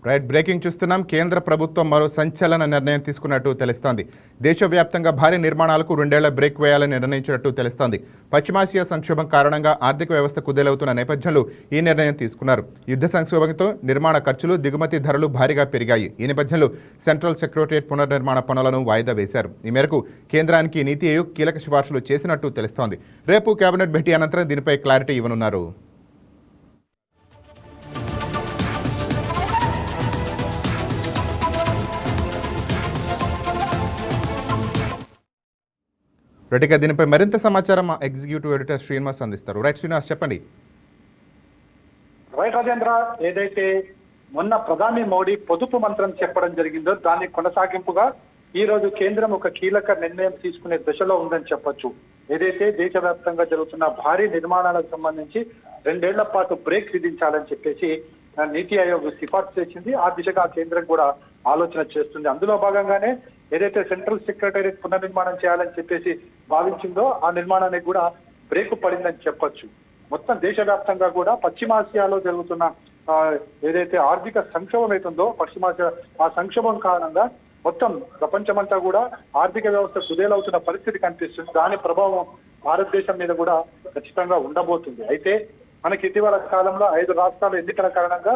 Right breaking చూస్తున్నాం. కేంద్ర ప్రభుత్వం మరో సంచలన నిర్ణయం తీసుకున్నట్టు తెలుస్తోంది. దేశవ్యాప్తంగా భారీ నిర్మాణాలకు 2 ఏళ్ల బ్రేక్ వేయాలని నిర్ణయించినట్టు తెలుస్తోంది. పశ్చిమాసియా సంక్షోభం కారణంగా ఆర్థిక వ్యవస్థ కుదేలవుతున్న నేపథ్యంలో ఈ నిర్ణయం తీసుకున్నారు. యుద్ధ సంక్షోభంతో నిర్మాణ ఖర్చులు, దిగుమతి ధరలు భారీగా పెరిగాయి. ఈ నేపథ్యంలో సెంట్రల్ సెక్రటేరియట్ పునర్నిర్మాణ పనులను వాయిదా వేశారు. ఈ మేరకు కేంద్రానికి నీతి ఆయోగ్ కీలక సిఫార్సులు చేసినట్టు తెలుస్తోంది. రేపు కేబినెట్ భేటీ అనంతరం దీనిపై క్లారిటీ ఇవ్వనున్నారు. రెడ్డిగా దీనిపై మరింత సమాచారం మా ఎగ్జిక్యూటివ్ ఎడిటర్ శ్రీనివాస్ అందిస్తారు. రైట్ శ్రీనివాస్, చెప్పండి. రైట్ రాజేంద్ర, ఏదైతే మొన్న ప్రధాని మోడీ పొదుపు మంత్రం చెప్పడం జరిగిందో దాన్ని కొనసాగింపుగా ఈ రోజు కేంద్రం ఒక కీలక నిర్ణయం తీసుకునే దశలో ఉందని చెప్పొచ్చు. ఏదైతే దేశవ్యాప్తంగా జరుగుతున్న భారీ నిర్మాణాలకు సంబంధించి 2 ఏళ్ల పాటు బ్రేక్ విధించాలని చెప్పేసి నీతి ఆయోగ్ సిఫార్సు చేసింది. ఆ దిశగా కేంద్రం కూడా ఆలోచన చేస్తుంది. అందులో భాగంగానే ఏదైతే సెంట్రల్ సెక్రటేరియట్ పునర్నిర్మాణం చేయాలని చెప్పేసి భావించిందో ఆ నిర్మాణానికి కూడా బ్రేక్ పడిందని చెప్పొచ్చు. మొత్తం దేశవ్యాప్తంగా కూడా పశ్చిమాసియాలో జరుగుతున్న ఏదైతే ఆర్థిక సంక్షోభం అవుతుందో పశ్చిమాసియా ఆ సంక్షోభం కారణంగా మొత్తం ప్రపంచమంతా కూడా ఆర్థిక వ్యవస్థ కుదేలవుతున్న పరిస్థితి కనిపిస్తుంది. దాని ప్రభావం భారతదేశం మీద కూడా ఖచ్చితంగా ఉండబోతుంది. అయితే మనకి ఇటీవల కాలంలో 5 రాష్ట్రాల ఎన్నికల కారణంగా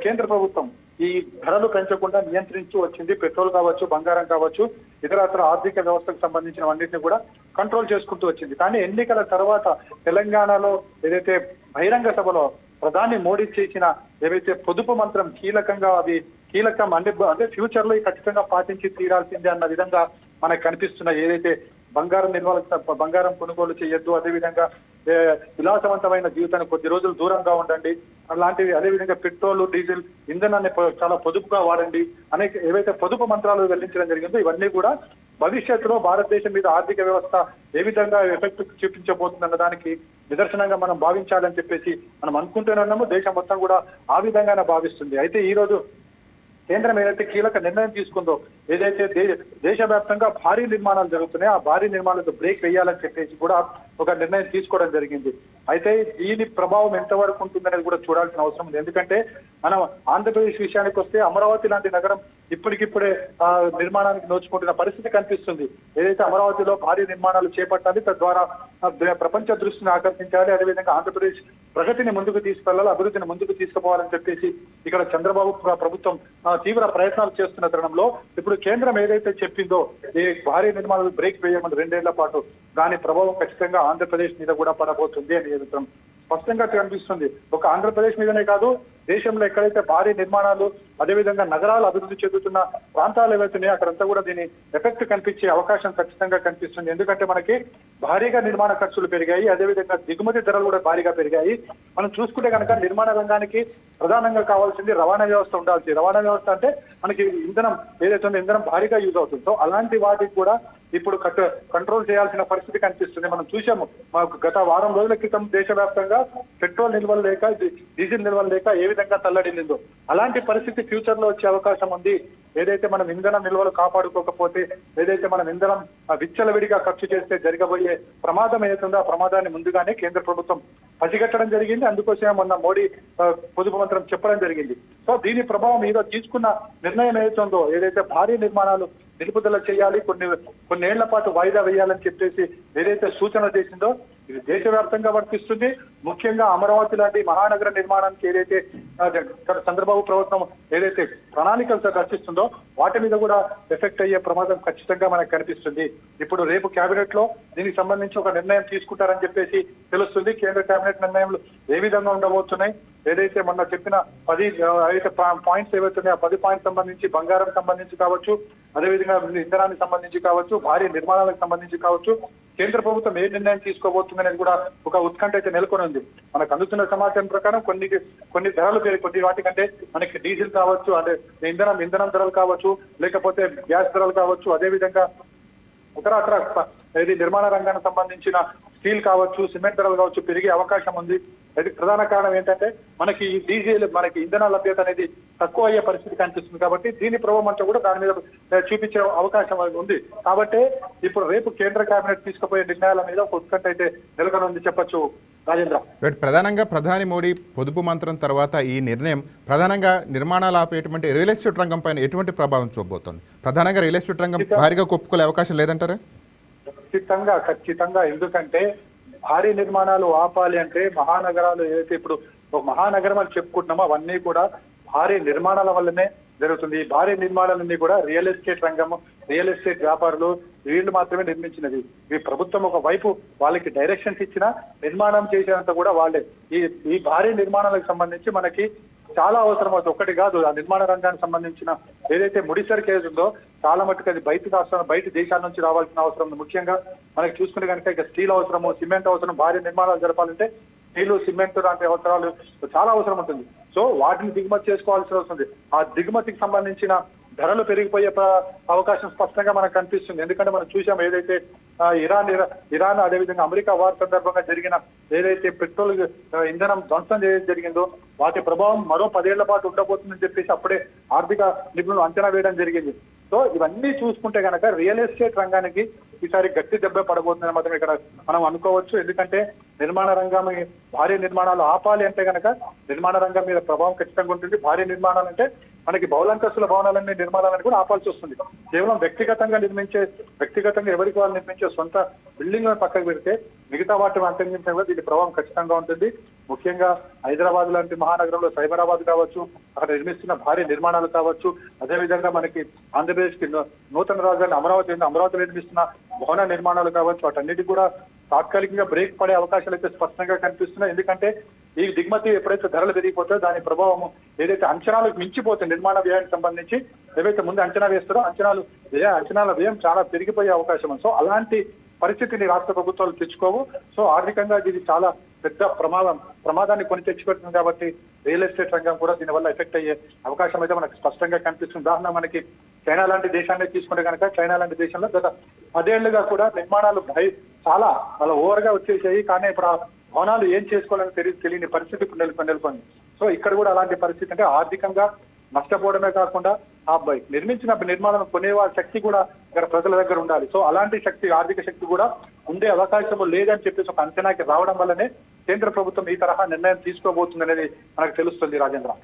కేంద్ర ప్రభుత్వం ఈ ధరలు పెంచకుండా నియంత్రించు వచ్చింది. పెట్రోల్ కావచ్చు, బంగారం కావచ్చు, ఇతరత్ర ఆర్థిక వ్యవస్థకు సంబంధించిన అన్నింటినీ కూడా కంట్రోల్ చేసుకుంటూ వచ్చింది. కానీ ఎన్నికల తర్వాత తెలంగాణలో ఏదైతే బహిరంగ సభలో ప్రధాని మోడీ చేసిన ఏవైతే పొదుపు మంత్రం కీలకం అంటే ఫ్యూచర్ లో ఖచ్చితంగా పాటించి తీరాల్సిందే అన్న విధంగా మనకు కనిపిస్తున్న ఏదైతే బంగారం కొనుగోలు చేయొద్దు, అదేవిధంగా విలాసవంతమైన జీవితానికి కొద్ది రోజులు దూరంగా ఉండండి, అలాంటివి అదేవిధంగా పెట్రోల్, డీజిల్ ఇంధనాన్ని చాలా పొదుపుగా వాడండి అనేక ఏవైతే పొదుపు మంత్రాలు వెల్లించడం జరిగిందో ఇవన్నీ కూడా భవిష్యత్తులో భారతదేశం మీద ఆర్థిక వ్యవస్థ ఏ విధంగా ఎఫెక్ట్ చూపించబోతుందన్న దానికి నిదర్శనంగా మనం భావించాలని చెప్పేసి మనం అనుకుంటూనే ఉన్నాము. దేశం మొత్తం కూడా ఆ విధంగానే భావిస్తుంది. అయితే ఈ రోజు కేంద్రం ఏదైతే కీలక నిర్ణయం తీసుకుందో ఏదైతే దేశవ్యాప్తంగా భారీ నిర్మాణాలు జరుగుతున్నాయో ఆ భారీ నిర్మాణాలకు బ్రేక్ వేయాలని చెప్పేసి కూడా ఒక నిర్ణయం తీసుకోవడం జరిగింది. అయితే దీని ప్రభావం ఎంతవరకు ఉంటుందనేది కూడా చూడాల్సిన అవసరం ఉంది. ఎందుకంటే మనం ఆంధ్రప్రదేశ్ విషయానికి వస్తే అమరావతి లాంటి నగరం ఇప్పటికిప్పుడే నిర్మాణానికి నోచుకుంటున్న పరిస్థితి కనిపిస్తుంది. ఏదైతే అమరావతిలో భారీ నిర్మాణాలు చేపట్టాలి, తద్వారా ప్రపంచ దృష్టిని ఆకర్షించాలి, అదేవిధంగా ఆంధ్రప్రదేశ్ ప్రగతిని ముందుకు తీసుకెళ్లాలి, అభివృద్ధిని ముందుకు తీసుకుపోవాలని చెప్పేసి ఇక్కడ చంద్రబాబు ప్రభుత్వం తీవ్ర ప్రయత్నాలు చేస్తున్న తరుణంలో ఇప్పుడు కేంద్రం ఏదైతే చెప్పిందో ఈ భారీ నిర్మాణాలు బ్రేక్ వేయమని 2 ఏళ్ల పాటు దాని ప్రభావం ఖచ్చితంగా ఆంధ్రప్రదేశ్ మీద కూడా పడబోతుంది అని స్పష్టంగా కనిపిస్తుంది. ఒక ఆంధ్రప్రదేశ్ మీదనే కాదు, దేశంలో ఎక్కడైతే భారీ నిర్మాణాలు అదేవిధంగా నగరాలు అభివృద్ధి చెందుతున్న ప్రాంతాలు ఏవైతున్నాయో అక్కడంతా కూడా దీని ఎఫెక్ట్ కనిపించే అవకాశం ఖచ్చితంగా కనిపిస్తుంది. ఎందుకంటే మనకి భారీగా నిర్మాణ ఖర్చులు పెరిగాయి, అదేవిధంగా దిగుమతి ధరలు కూడా భారీగా పెరిగాయి. మనం చూసుకుంటే కనుక నిర్మాణ రంగానికి ప్రధానంగా కావాల్సింది రవాణా వ్యవస్థ ఉండాల్సి. రవాణా వ్యవస్థ అంటే మనకి ఇంధనం ఏదైతే ఇంధనం భారీగా యూజ్ అవుతుందో అలాంటి వాటికి కూడా ఇప్పుడు కంట్రోల్ చేయాల్సిన పరిస్థితి కనిపిస్తుంది. మనం చూసాము, మాకు గత వారం రోజుల క్రితం దేశవ్యాప్తంగా పెట్రోల్ నిల్వలు లేక, డీజిల్ నిల్వలు లేక ఏ విధంగా తల్లడిల్లిందో అలాంటి పరిస్థితి ఫ్యూచర్ లో వచ్చే అవకాశం ఉంది. ఏదైతే మనం ఇంధనం నిల్వలు కాపాడుకోకపోతే, ఏదైతే మనం ఇంధనం విచ్చలవిడిగా ఖర్చు చేస్తే జరగబోయే ప్రమాదం ఏదైతుందో ఆ ప్రమాదాన్ని ముందుగానే కేంద్ర ప్రభుత్వం పసిగట్టడం జరిగింది. అందుకోసమే మొన్న మోడీ పొదుపు మంత్రం చెప్పడం జరిగింది. సో దీని ప్రభావం మీద తీసుకున్న నిర్ణయం ఏదైతుందో ఏదైతే భారీ నిర్మాణాలు నిలుపుదల చేయాలి, కొన్ని ఏళ్ల పాటు వాయిదా వేయాలని చెప్పేసి ఏదైతే సూచన చేసిందో ఇది దేశవ్యాప్తంగా వర్తిస్తుంది. ముఖ్యంగా అమరావతి లాంటి మహానగర నిర్మాణానికి ఏదైతే చంద్రబాబు ప్రభుత్వం ఏదైతే ప్రణాళికలు రచిస్తుందో వాటి మీద కూడా ఎఫెక్ట్ అయ్యే ప్రమాదం ఖచ్చితంగా మనకు కనిపిస్తుంది. ఇప్పుడు రేపు కేబినెట్ లో దీనికి సంబంధించి ఒక నిర్ణయం తీసుకుంటారని చెప్పేసి తెలుస్తుంది. కేంద్ర కేబినెట్ నిర్ణయాలు ఏ విధంగా ఉండబోతున్నాయి, ఏదైతే మొన్న చెప్పిన 10 పాయింట్స్ ఏవైతున్నాయో ఆ 10 పాయింట్స్ సంబంధించి బంగారం సంబంధించి కావచ్చు, అదేవిధంగా ఇంధనానికి సంబంధించి కావచ్చు, భారీ నిర్మాణాలకు సంబంధించి కావచ్చు, కేంద్ర ప్రభుత్వం ఏ నిర్ణయం తీసుకోబోతుంది అనేది కూడా ఒక ఉత్కంఠ అయితే నెలకొని ఉంది. మనకు అందుతున్న సమాచారం ప్రకారం కొన్ని ధరలు కొన్ని వాటికంటే మనకి డీజిల్ కావచ్చు, అదే ఇంధనం ధరలు కావచ్చు, లేకపోతే గ్యాస్ ధరలు కావచ్చు, అదేవిధంగా ఇతరత్ర ఇది నిర్మాణ రంగానికి సంబంధించిన స్టీల్ కావచ్చు, సిమెంట్ ధరలు కావచ్చు పెరిగే అవకాశం ఉంది. అది ప్రధాన కారణం ఏంటంటే మనకి ఈ డీజిల్ మనకి ఇంధన లభ్యత అనేది తక్కువ అయ్యే పరిస్థితి కనిపిస్తుంది. కాబట్టి దీని ప్రభావం అంతా కూడా దాని మీద చూపించే అవకాశం ఉంది. కాబట్టి ఇప్పుడు రేపు కేంద్ర కేబినెట్ తీసుకుపోయే నిర్ణయాల మీద ఒక ఉత్కంఠ అయితే నెలకొనుంది చెప్పొచ్చు రాజేంద్ర. ప్రధానంగా ప్రధాని మోడీ పొదుపు మంత్రం తర్వాత ఈ నిర్ణయం ప్రధానంగా నిర్మాణాలు ఆపేటువంటి రియల్ ఎస్టేట్ రంగం పైన ఎటువంటి ప్రభావం చూపబోతోంది? ప్రధానంగా రియల్ ఎస్టేట్ రంగం భారీగా కొప్పుకునే అవకాశం లేదంటారా? ఖచ్చితంగా. ఎందుకంటే భారీ నిర్మాణాలు ఆపాలి అంటే మహానగరాలు ఏదైతే ఇప్పుడు ఒక మహానగరం అని చెప్పుకుంటున్నామో అవన్నీ కూడా భారీ నిర్మాణాల వల్లనే జరుగుతుంది. ఈ భారీ నిర్మాణాలన్నీ కూడా రియల్ ఎస్టేట్ రంగం, రియల్ ఎస్టేట్ వ్యాపారులు వీళ్ళు మాత్రమే నిర్మించినది. ఈ ప్రభుత్వం ఒక వైపు వాళ్ళకి డైరెక్షన్స్ ఇచ్చినా నిర్మాణం చేసేంత కూడా వాళ్ళే. ఈ భారీ నిర్మాణాలకు సంబంధించి మనకి చాలా అవసరం అవుతుంది. ఒకటి కాదు, ఆ నిర్మాణ రంగానికి సంబంధించిన ఏదైతే ముడిసరికి ఉందో చాలా మటుకు అది బయట దేశాల నుంచి రావాల్సిన అవసరం ఉంది. ముఖ్యంగా మనకి చూసుకునే కనుక ఇక స్టీల్ అవసరము, సిమెంట్ అవసరం. భారీ నిర్మాణాలు జరపాలంటే స్టీలు, సిమెంట్ లాంటి అవసరాలు చాలా అవసరం ఉంటుంది. సో వాటిని దిగుమతి చేసుకోవాల్సి వస్తుంది. ఆ దిగుమతికి సంబంధించిన ధరలు పెరిగిపోయే అవకాశం స్పష్టంగా మనకు కనిపిస్తుంది. ఎందుకంటే మనం చూసాం ఏదైతే ఇరాన్ అదేవిధంగా అమెరికా వార్ సందర్భంగా జరిగిన ఏదైతే పెట్రోల్ ఇంధనం ధ్వంసం జరిగిందో వాటి ప్రభావం మరో 10 ఏళ్ల పాటు ఉండబోతుందని చెప్పేసి అప్పుడే ఆర్థిక నిపుణులు అంచనా వేయడం జరిగింది. సో ఇవన్నీ చూసుకుంటే కనుక రియల్ ఎస్టేట్ రంగానికి ఈసారి గట్టి దెబ్బ పడబోతుందని మాత్రం ఇక్కడ మనం అనుకోవచ్చు. ఎందుకంటే నిర్మాణ రంగం భారీ నిర్మాణాలు ఆపాలి అంటే కనుక నిర్మాణ రంగం మీద ప్రభావం ఖచ్చితంగా ఉంటుంది. భారీ నిర్మాణాలు అంటే మనకి బహుళంతస్తుల భవనాలన్నీ నిర్మాణాలను కూడా ఆపాల్సి వస్తుంది. కేవలం వ్యక్తిగతంగా ఎవరికి వాళ్ళు నిర్మించే సొంత బిల్డింగ్ పక్కకు పెడితే మిగతా వాటి అంతరించడం కూడా దీని ప్రభావం ఖచ్చితంగా ఉంటుంది. ముఖ్యంగా హైదరాబాద్ లాంటి మహానగరంలో సైబరాబాద్ కావచ్చు, అక్కడ నిర్మిస్తున్న భారీ నిర్మాణాలు కావచ్చు, అదేవిధంగా మనకి ఆంధ్రప్రదేశ్ కి నూతన రాజధాని అమరావతిలో నిర్మిస్తున్న భవన నిర్మాణాలు కావచ్చు, వాటన్నిటి కూడా తాత్కాలికంగా బ్రేక్ పడే అవకాశాలు అయితే స్పష్టంగా కనిపిస్తున్నాయి. ఎందుకంటే ఈ దిగుమతి ఎప్పుడైతే ధరలు పెరిగిపోతాయో దాని ప్రభావం ఏదైతే అంచనాలకు మించిపోతుంది నిర్మాణ వ్యయానికి సంబంధించి ఏవైతే ముందు అంచనా వేస్తారో అంచనాల వ్యయం చాలా పెరిగిపోయే అవకాశం ఉంది. సో అలాంటి పరిస్థితిని రాష్ట్ర ప్రభుత్వాలు తెచ్చుకోవు. సో ఆర్థికంగా ఇది చాలా పెద్ద ప్రమాదాన్ని కొని తెచ్చిపెడుతుంది. కాబట్టి రియల్ ఎస్టేట్ రంగం కూడా దీనివల్ల ఎఫెక్ట్ అయ్యే అవకాశం అయితే మనకు స్పష్టంగా కనిపిస్తుంది. ఉదాహరణ మనకి చైనా లాంటి దేశాన్ని తీసుకుంటే కనుక చైనా లాంటి దేశంలో గత 10 ఏళ్లుగా కూడా నిర్మాణాలు చాలా ఓవర్ గా వచ్చేసాయి. కానీ ఇప్పుడు ఆ భవనాలు ఏం చేసుకోవాలని తెలియని పరిస్థితి ఇప్పుడు నెలకొంది. సో ఇక్కడ కూడా అలాంటి పరిస్థితి అంటే ఆర్థికంగా నష్టపోవడమే కాకుండా ఆ నిర్మించిన నిర్మాణం కొనేవారి శక్తి కూడా ఇక్కడ ప్రజల దగ్గర ఉండాలి. సో అలాంటి ఆర్థిక శక్తి కూడా ఉండే అవకాశం లేదని చెప్పేసి ఒక అంచనాకి రావడం వల్లనే కేంద్ర ప్రభుత్వం ఈ తరహా నిర్ణయం తీసుకోబోతుంది అనేది మనకు తెలుస్తుంది రాజేంద్ర.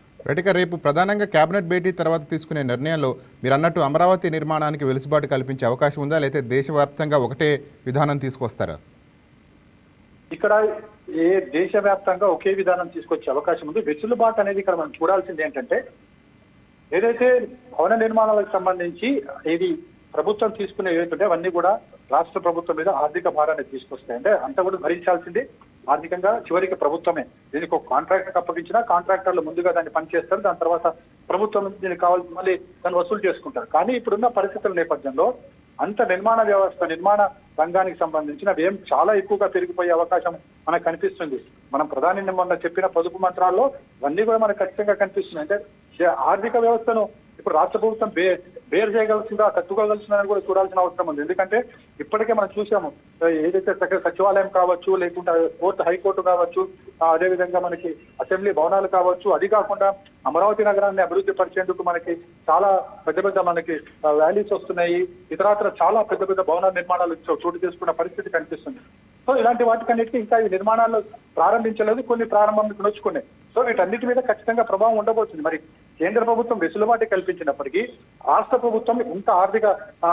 రేపు ప్రధానంగా కేబినెట్ భేటీ తర్వాత తీసుకునే నిర్ణయంలో మీరు అన్నట్టు అమరావతి నిర్మాణానికి వెసులుబాటు కల్పించే అవకాశం ఉందా, లేకపోతే దేశవ్యాప్తంగా ఒకటే విధానం తీసుకొస్తారా? ఇక్కడ దేశవ్యాప్తంగా ఒకే విధానం తీసుకొచ్చే అవకాశం ఉంది. వెసులుబాటు అనేది ఇక్కడ మనం చూడాల్సింది ఏంటంటే ఏదైతే భవన నిర్మాణాలకు సంబంధించి ఇది ప్రభుత్వం తీసుకునే ఏవైతే అవన్నీ కూడా రాష్ట్ర ప్రభుత్వం మీద ఆర్థిక భారాన్ని తీసుకొస్తాయి. అంటే అంతా కూడా భరించాల్సింది ఆర్థికంగా చివరికి ప్రభుత్వమే. దీనికి ఒక కాంట్రాక్టర్ అప్పగించినా కాంట్రాక్టర్లు ముందుగా దాన్ని పనిచేస్తారు. దాని తర్వాత ప్రభుత్వం దీనికి కావాల్సి మళ్ళీ దాన్ని వసూలు చేసుకుంటారు. కానీ ఇప్పుడున్న పరిస్థితుల నేపథ్యంలో అంత నిర్మాణ రంగానికి సంబంధించిన వ్యయం చాలా ఎక్కువగా పెరిగిపోయే అవకాశం మనకు కనిపిస్తుంది. మనం ప్రధాని మొన్న చెప్పిన పొదుపు మంత్రాల్లో ఇవన్నీ కూడా మనకు ఖచ్చితంగా కనిపిస్తుంది. అంటే ఆర్థిక వ్యవస్థను ఇప్పుడు రాష్ట్ర ప్రభుత్వం బేర్ చేయగలుగుతుందా, తట్టుకోగలుగుతుందని కూడా చూడాల్సిన అవసరం ఉంది. ఎందుకంటే ఇప్పటికే మనం చూసాము ఏదైతే సచివాలయం కావచ్చు, లేకుంటే హైకోర్టు కావచ్చు, అదేవిధంగా మనకి అసెంబ్లీ భవనాలు కావచ్చు, అది కాకుండా అమరావతి నగరాన్ని అభివృద్ధి పరిచేందుకు మనకి చాలా పెద్ద మనకి వ్యాలీస్ వస్తున్నాయి. ఇతరాత్ర చాలా పెద్ద భవన నిర్మాణాలు చోటు చేసుకున్న పరిస్థితి కనిపిస్తుంది. సో ఇలాంటి వాటికన్నిటికీ ఇంకా ఈ నిర్మాణాలు ప్రారంభించలేదు, కొన్ని ప్రారంభం నొచ్చుకున్నాయి. సో వీటన్నిటి మీద ఖచ్చితంగా ప్రభావం ఉండబోతుంది. మరి కేంద్ర ప్రభుత్వం వెసులుబాటు కల్పించినప్పటికీ రాష్ట్ర ప్రభుత్వం ఇంత ఆర్థిక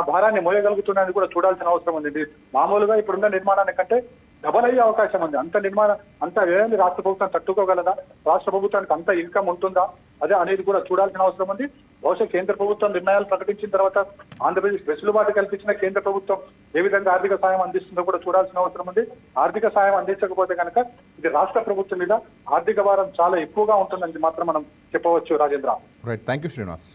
భారాన్ని మోయగలుగుతున్నది కూడా చూడాల్సిన అవసరం ఉంది. మామూలుగా ఇప్పుడున్న నిర్మాణాన్ని కంటే డబల్ అయ్యే అవకాశం ఉంది. అంత వ్యయాన్ని రాష్ట్ర ప్రభుత్వం తట్టుకోగలదా, రాష్ట్ర ప్రభుత్వానికి అంత ఇన్కమ్ ఉంటుందా అదే అనేది కూడా చూడాల్సిన అవసరం ఉంది. బహుశా కేంద్ర ప్రభుత్వం నిర్ణయాలు ప్రకటించిన తర్వాత ఆంధ్రప్రదేశ్ వెసులుబాటు కల్పించిన కేంద్ర ప్రభుత్వం ఏ విధంగా ఆర్థిక సాయం అందిస్తుందో కూడా చూడాల్సిన అవసరం ఉంది. ఆర్థిక సాయం అందించకపోతే కనుక ఇది రాష్ట్ర ప్రభుత్వం మీద ఆర్థిక భారం చాలా ఎక్కువగా ఉంటుందని మాత్రం మనం చెప్పవచ్చు Rajendra. Right, thank you Srinivas.